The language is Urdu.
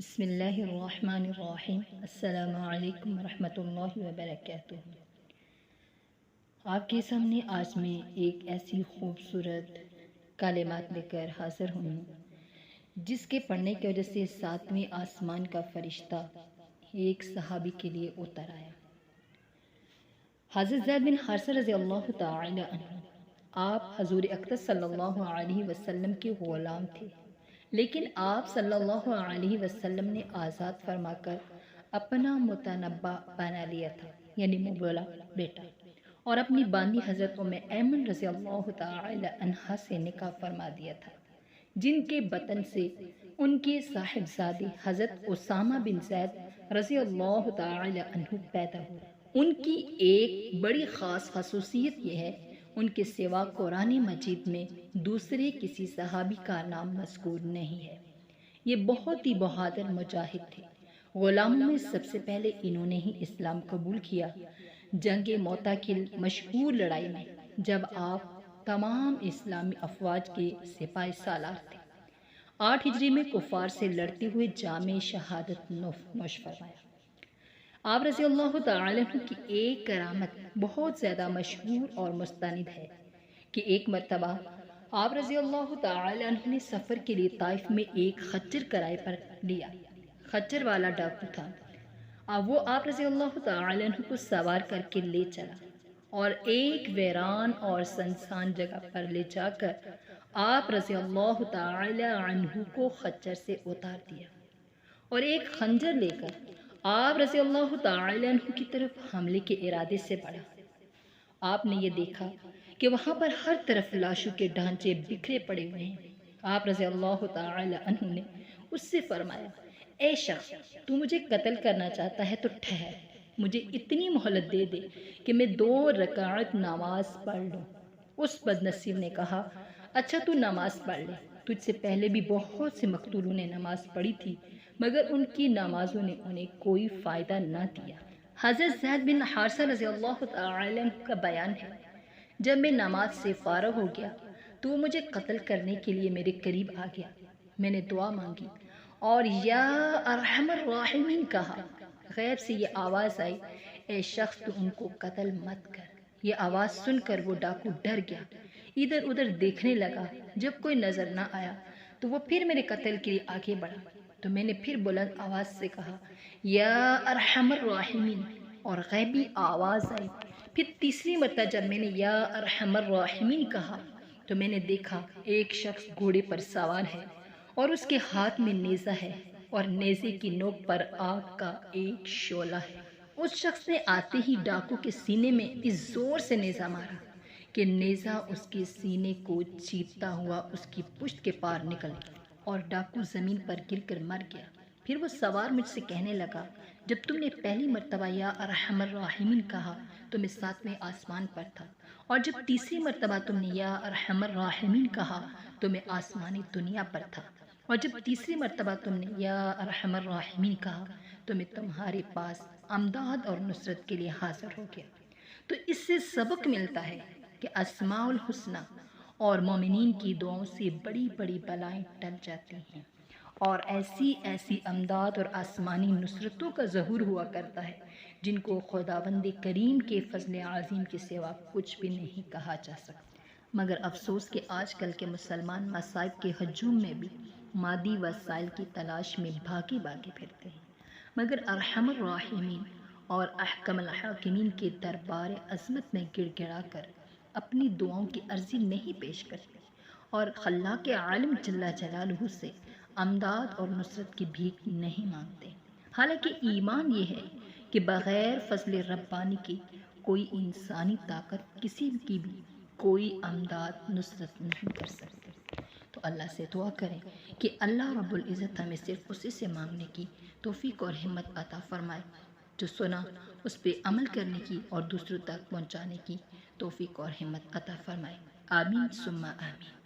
بسم اللہ الرحمن الرحیم۔ السلام علیکم ورحمۃ اللہ وبرکاتہ۔ آپ کے سامنے آج میں ایک ایسی خوبصورت کلمات لے کر حاضر ہوں جس کے پڑھنے کی وجہ سے ساتویں آسمان کا فرشتہ ایک صحابی کے لیے اتر آیا۔ حضرت زید بن حارثہ رضی اللہ تعالی عنہ آپ حضور اقدس صلی اللہ علیہ وسلم کے غلام تھے، لیکن آپ صلی اللہ علیہ وسلم نے آزاد فرما کر اپنا متنبع بنا لیا تھا، یعنی مبولا بیٹا، اور اپنی باندی حضرت ام ایمن رضی اللہ تعالی عنہا سے نکاح فرما دیا تھا، جن کے بطن سے ان کے صاحبزادے حضرت اسامہ بن زید رضی اللہ تعالی عنہ پیدا ہوئے۔ ان کی ایک بڑی خاص خصوصیت یہ ہے، ان کے سوا قرآن مجید میں دوسرے کسی صحابی کا نام مذکور نہیں ہے۔ یہ بہت ہی بہادر مجاہد تھے۔ غلاموں میں سب سے پہلے انہوں نے ہی اسلام قبول کیا۔ جنگ موتا کی مشہور لڑائی میں جب آپ تمام اسلامی افواج کے سپاہی سالار تھے، 8 ہجری میں کفار سے لڑتے ہوئے جام شہادت نوش فرمایا۔ آپ رضی اللہ تعالی عنہ کی ایک کرامت بہت زیادہ مشہور اور مستند ہے کہ ایک مرتبہ آپ رضی اللہ تعالی عنہ نے سفر کے لیے طائف میں ایک خچر کرائے پر لیا۔ خچر والا ڈاکو تھا، وہ آپ رضی اللہ تعالی عنہ کو سوار کر کے لے چلا اور ایک ویران اور سنسان جگہ پر لے جا کر آپ رضی اللہ تعالی عنہ کو خچر سے اتار دیا اور ایک خنجر لے کر آپ رضی اللہ تعالی عنہ کی طرف حملے کے ارادے سے بڑھا۔ آپ نے یہ دیکھا کہ وہاں پر ہر طرف لاشوں کے ڈھانچے بکھرے پڑے ہوئے ہیں۔ آپ رضی اللہ تعالی عنہ نے اس سے فرمایا، اے شخص، تو مجھے قتل کرنا چاہتا ہے تو ٹھہر، مجھے اتنی مہلت دے دے کہ میں 2 رکعت نماز پڑھ لوں۔ اس بد نصیب نے کہا، اچھا تو نماز پڑھ لے، تجھ سے پہلے بھی بہت سے مقتولوں نے نماز پڑھی تھی، مگر ان کی نمازوں نے انہیں کوئی فائدہ نہ دیا۔ حضرت زید بن حارثہ رضی اللہ تعالی عنہ کا بیان ہے، جب میں نماز سے فارغ ہو گیا تو وہ مجھے قتل کرنے کے لیے میرے قریب آ گیا۔ میں نے دعا مانگی اور یا ارحم الراحمین کہا۔ غیب سے یہ آواز آئی، اے شخص تو ان کو قتل مت کر۔ یہ آواز سن کر وہ ڈاکو ڈر گیا، ادھر ادھر دیکھنے لگا۔ جب کوئی نظر نہ آیا تو وہ پھر میرے قتل کے لیے آگے بڑھا، تو میں نے پھر بلند آواز سے کہا، یا ارحم الراحمین، اور غیبی آواز آئی۔ پھر تیسری مرتبہ جب میں نے یا ارحم الراحمین کہا تو میں نے دیکھا ایک شخص گھوڑے پر سوار ہے اور اس کے ہاتھ میں نیزہ ہے اور نیزے کی نوک پر آگ کا ایک شعلہ ہے۔ اس شخص نے آتے ہی ڈاکو کے سینے میں اس زور سے نیزہ مارا کہ نیزہ اس کے سینے کو چیرتا ہوا اس کی پشت کے پار نکل گیا اور ڈاکو زمین پر گر کر مر گیا۔ پھر وہ سوار مجھ سے کہنے لگا، جب تم نے پہلی مرتبہ یا ارحم الراحمین کہا تو میں 7ویں آسمان پر تھا، اور جب تیسری مرتبہ تم نے یا ارحم الراحمین کہا تو میں آسمانی دنیا پر تھا، اور جب تیسری مرتبہ تم نے یا ارحم الراحمین کہا تو میں تمہارے پاس امداد اور نصرت کے لیے حاضر ہو گیا۔ تو اس سے سبق ملتا ہے کہ اسماء الحسنی اور مومنین کی دعاؤں سے بڑی بڑی بلائیں ٹل جاتی ہیں، اور ایسی ایسی امداد اور آسمانی نصرتوں کا ظہور ہوا کرتا ہے جن کو خداوند کریم کے فضل عظیم کے سوا کچھ بھی نہیں کہا جا سکتا۔ مگر افسوس کہ آج کل کے مسلمان مصائب کے ہجوم میں بھی مادی وسائل کی تلاش میں بھاگے پھرتے ہیں، مگر ارحم الراحمین اور احکم الحاکمین کے دربار عظمت میں گڑ گڑا کر اپنی دعاؤں کی عرضی نہیں پیش کرتے اور خلاق عالم جل جلالہ سے امداد اور نصرت کی بھیک نہیں مانگتے۔ حالانکہ ایمان یہ ہے کہ بغیر فضل ربانی کے کوئی انسانی طاقت کسی کی بھی کوئی امداد نصرت نہیں کر سکتی۔ تو اللہ سے دعا کریں کہ اللہ رب العزت ہمیں صرف اسی سے مانگنے کی توفیق اور ہمت عطا فرمائے، جو سنا اس پہ عمل کرنے کی اور دوسروں تک پہنچانے کی توفیق اور ہمت عطا فرمائے۔ آمین ثم آمین۔